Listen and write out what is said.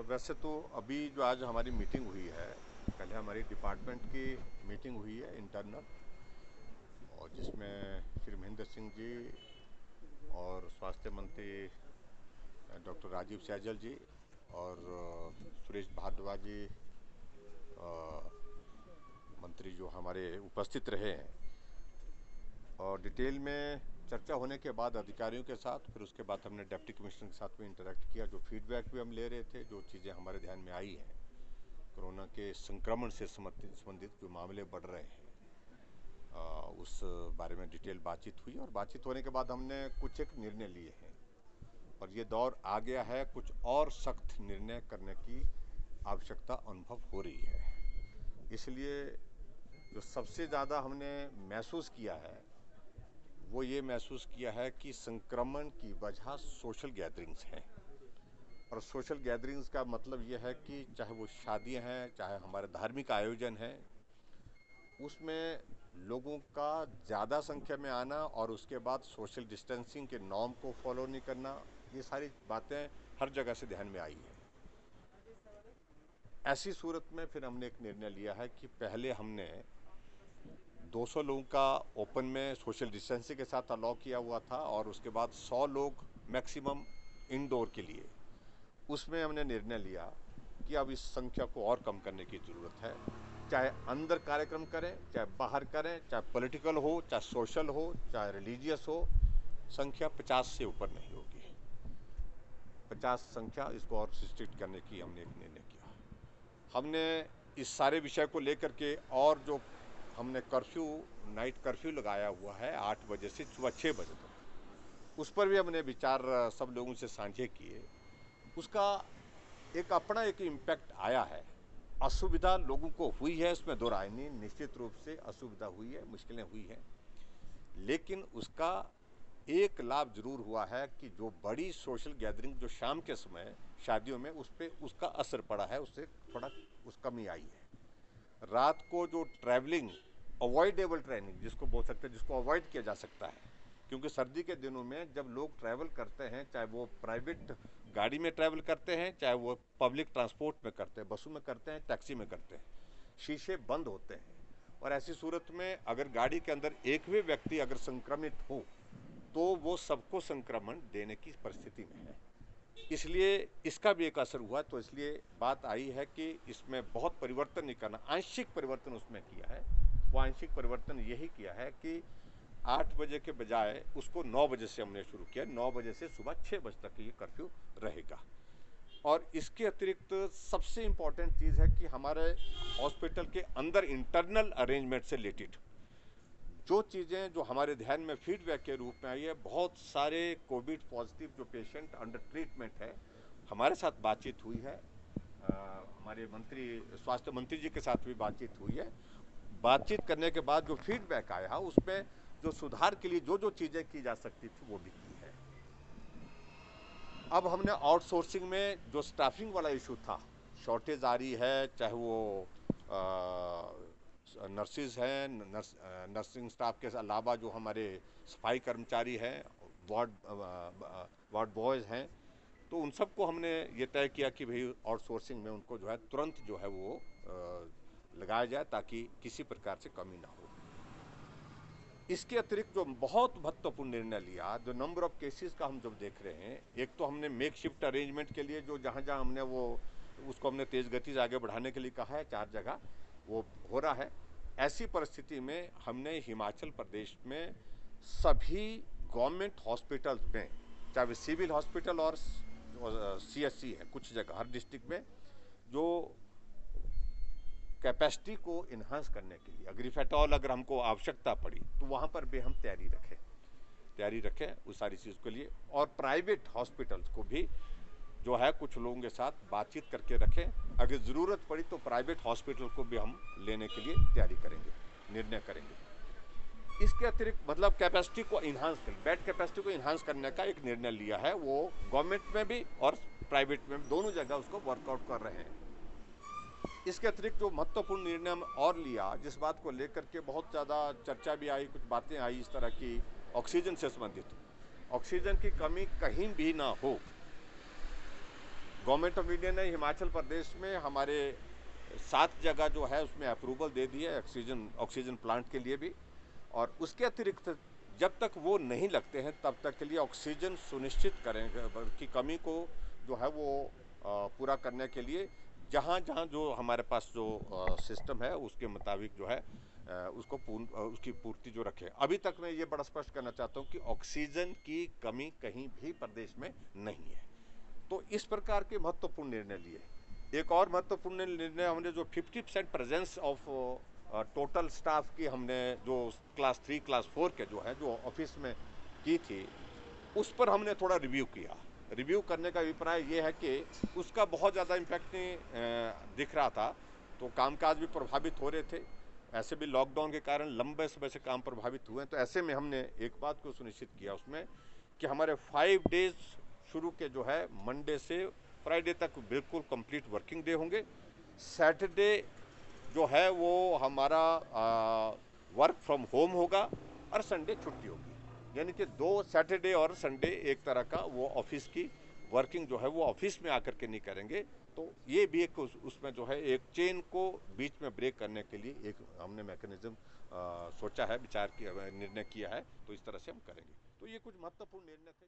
वैसे तो अभी जो आज हमारी मीटिंग हुई है, पहले हमारी डिपार्टमेंट की मीटिंग हुई है इंटरनल, और जिसमें श्री महेंद्र सिंह जी और स्वास्थ्य मंत्री डॉक्टर राजीव सैजल जी और सुरेश भारद्वाज जी मंत्री जो हमारे उपस्थित रहे हैं, और डिटेल में चर्चा होने के बाद अधिकारियों के साथ फिर उसके बाद हमने डिप्टी कमिश्नर के साथ में इंटरेक्ट किया। जो फीडबैक भी हम ले रहे थे, जो चीज़ें हमारे ध्यान में आई हैं, कोरोना के संक्रमण से संबंधित जो मामले बढ़ रहे हैं, उस बारे में डिटेल बातचीत हुई, और बातचीत होने के बाद हमने कुछ एक निर्णय लिए हैं, और ये दौर आ गया है कुछ और सख्त निर्णय करने की आवश्यकता अनुभव हो रही है। इसलिए जो सबसे ज़्यादा हमने महसूस किया है वो ये महसूस किया है कि संक्रमण की वजह सोशल गैदरिंग्स हैं, और सोशल गैदरिंग्स का मतलब ये है कि चाहे वो शादियां हैं, चाहे हमारे धार्मिक आयोजन हैं, उसमें लोगों का ज़्यादा संख्या में आना और उसके बाद सोशल डिस्टेंसिंग के नॉर्म को फॉलो नहीं करना, ये सारी बातें हर जगह से ध्यान में आई हैं। ऐसी सूरत में फिर हमने एक निर्णय लिया है कि पहले हमने 200 लोगों का ओपन में सोशल डिस्टेंसिंग के साथ अलाउ किया हुआ था, और उसके बाद 100 लोग मैक्सिमम इंडोर के लिए। उसमें हमने निर्णय लिया कि अब इस संख्या को और कम करने की ज़रूरत है। चाहे अंदर कार्यक्रम करें, चाहे बाहर करें, चाहे पॉलिटिकल हो, चाहे सोशल हो, चाहे रिलीजियस हो, संख्या 50 से ऊपर नहीं होगी। 50 संख्या, इसको और रिस्ट्रिक्ट करने की हमने एक निर्णय किया। हमने इस सारे विषय को लेकर के, और जो हमने कर्फ्यू, नाइट कर्फ्यू लगाया हुआ है 8 बजे से सुबह 6 बजे तक, उस पर भी हमने विचार सब लोगों से साझे किए। उसका एक इम्पैक्ट आया है। असुविधा लोगों को हुई है, इसमें दो राय नहीं, निश्चित रूप से असुविधा हुई है, मुश्किलें हुई हैं, लेकिन उसका एक लाभ जरूर हुआ है कि जो बड़ी सोशल गैदरिंग जो शाम के समय शादियों में, उस पर उसका असर पड़ा है, उससे थोड़ा उस कमी आई है। रात को जो ट्रैवलिंग, अवॉइडेबल ट्रेनिंग जिसको बोल सकते हैं, जिसको अवॉइड किया जा सकता है, क्योंकि सर्दी के दिनों में जब लोग ट्रैवल करते हैं, चाहे वो प्राइवेट गाड़ी में ट्रैवल करते हैं, चाहे वो पब्लिक ट्रांसपोर्ट में करते हैं, बसों में करते हैं, टैक्सी में करते हैं, शीशे बंद होते हैं, और ऐसी सूरत में अगर गाड़ी के अंदर एक भी व्यक्ति अगर संक्रमित हो तो वो सबको संक्रमण देने की परिस्थिति में है। इसलिए इसका भी एक असर हुआ। तो इसलिए बात आई है कि इसमें बहुत परिवर्तन नहीं करना, आंशिक परिवर्तन उसमें किया है। वो आंशिक परिवर्तन यही किया है कि 8 बजे के बजाय उसको 9 बजे से हमने शुरू किया। 9 बजे से सुबह 6 बजे तक ये कर्फ्यू रहेगा। और इसके अतिरिक्त सबसे इम्पॉर्टेंट चीज़ है कि हमारे हॉस्पिटल के अंदर इंटरनल अरेंजमेंट से रिलेटेड जो चीज़ें जो हमारे ध्यान में फीडबैक के रूप में आई है, बहुत सारे कोविड पॉजिटिव जो पेशेंट अंडर ट्रीटमेंट है, हमारे साथ बातचीत हुई है, हमारे स्वास्थ्य मंत्री जी के साथ भी बातचीत हुई है। बातचीत करने के बाद जो फीडबैक आया, उसमें जो सुधार के लिए जो जो चीज़ें की जा सकती थी वो भी की है। अब हमने आउटसोर्सिंग में जो स्टाफिंग वाला इशू था, शॉर्टेज आ रही है, चाहे वो नर्सिस हैं, नर्सिंग स्टाफ के अलावा जो हमारे सफाई कर्मचारी हैं, वार्ड बॉयज़ हैं, तो उन सबको हमने ये तय किया कि भाई आउटसोर्सिंग में उनको जो है तुरंत जो है वो लगाया जाए, ताकि किसी प्रकार से कमी ना हो। इसके अतिरिक्त जो बहुत महत्वपूर्ण निर्णय लिया, जो नंबर ऑफ केसेस का हम जब देख रहे हैं, एक तो हमने मेक शिफ्ट अरेंजमेंट के लिए जो जहाँ जहाँ हमने वो उसको हमने तेज़ गति से आगे बढ़ाने के लिए कहा है, 4 जगह वो हो रहा है। ऐसी परिस्थिति में हमने हिमाचल प्रदेश में सभी गवर्नमेंट हॉस्पिटल्स में, चाहे सिविल हॉस्पिटल और CHC है कुछ जगह हर डिस्ट्रिक्ट में, जो कैपेसिटी को इन्हांस करने के लिए अगर इफ एट ऑल अगर हमको आवश्यकता पड़ी तो वहाँ पर भी हम तैयारी रखें उस सारी चीज़ के लिए। और प्राइवेट हॉस्पिटल्स को भी जो है कुछ लोगों के साथ बातचीत करके रखें। अगर ज़रूरत पड़ी तो प्राइवेट हॉस्पिटल को भी हम लेने के लिए तैयारी करेंगे, निर्णय करेंगे। इसके अतिरिक्त मतलब कैपेसिटी को इन्हांस कर, बेड कैपेसिटी को इन्हांस करने का एक निर्णय लिया है, वो गवर्नमेंट में भी और प्राइवेट में भी, दोनों जगह उसको वर्कआउट कर रहे हैं। इसके अतिरिक्त जो महत्वपूर्ण निर्णय हम और लिया, जिस बात को लेकर के बहुत ज़्यादा चर्चा भी आई, कुछ बातें आई इस तरह की, ऑक्सीजन से संबंधित, ऑक्सीजन की कमी कहीं भी ना हो। गवर्नमेंट ऑफ इंडिया ने हिमाचल प्रदेश में हमारे 7 जगह जो है उसमें अप्रूवल दे दी है ऑक्सीजन प्लांट के लिए भी। और उसके अतिरिक्त जब तक वो नहीं लगते हैं तब तक के लिए ऑक्सीजन सुनिश्चित करेंगे की कमी को जो है वो पूरा करने के लिए जहाँ जहाँ जो हमारे पास जो सिस्टम है उसके मुताबिक जो है उसको उसकी पूर्ति जो रखे। अभी तक मैं ये बड़ा स्पष्ट करना चाहता हूँ कि ऑक्सीजन की कमी कहीं भी प्रदेश में नहीं है। तो इस प्रकार के महत्वपूर्ण निर्णय लिए। एक और महत्वपूर्ण निर्णय हमने जो 50% प्रेजेंस ऑफ टोटल स्टाफ की हमने जो क्लास 3 क्लास 4 के जो है जो ऑफिस में की थी उस पर हमने थोड़ा रिव्यू किया। रिव्यू करने का अभिप्राय ये है कि उसका बहुत ज़्यादा इम्पैक्ट नहीं दिख रहा था, तो कामकाज भी प्रभावित हो रहे थे। ऐसे भी लॉकडाउन के कारण लंबे समय से काम प्रभावित हुए हैं। तो ऐसे में हमने एक बात को सुनिश्चित किया उसमें कि हमारे 5 डेज शुरू के जो है मंडे से फ्राइडे तक बिल्कुल कंप्लीट वर्किंग डे होंगे। सैटरडे जो है वो हमारा वर्क फ्रॉम होम होगा और संडे छुट्टी होगी। यानी कि 2 सैटरडे और संडे एक तरह का वो ऑफिस की वर्किंग जो है वो ऑफिस में आकर के नहीं करेंगे। तो ये भी एक उसमें जो है एक चेन को बीच में ब्रेक करने के लिए एक हमने मैकेनिज्म सोचा है, विचार किया, निर्णय किया है। तो इस तरह से हम करेंगे। तो ये कुछ महत्वपूर्ण निर्णय थे।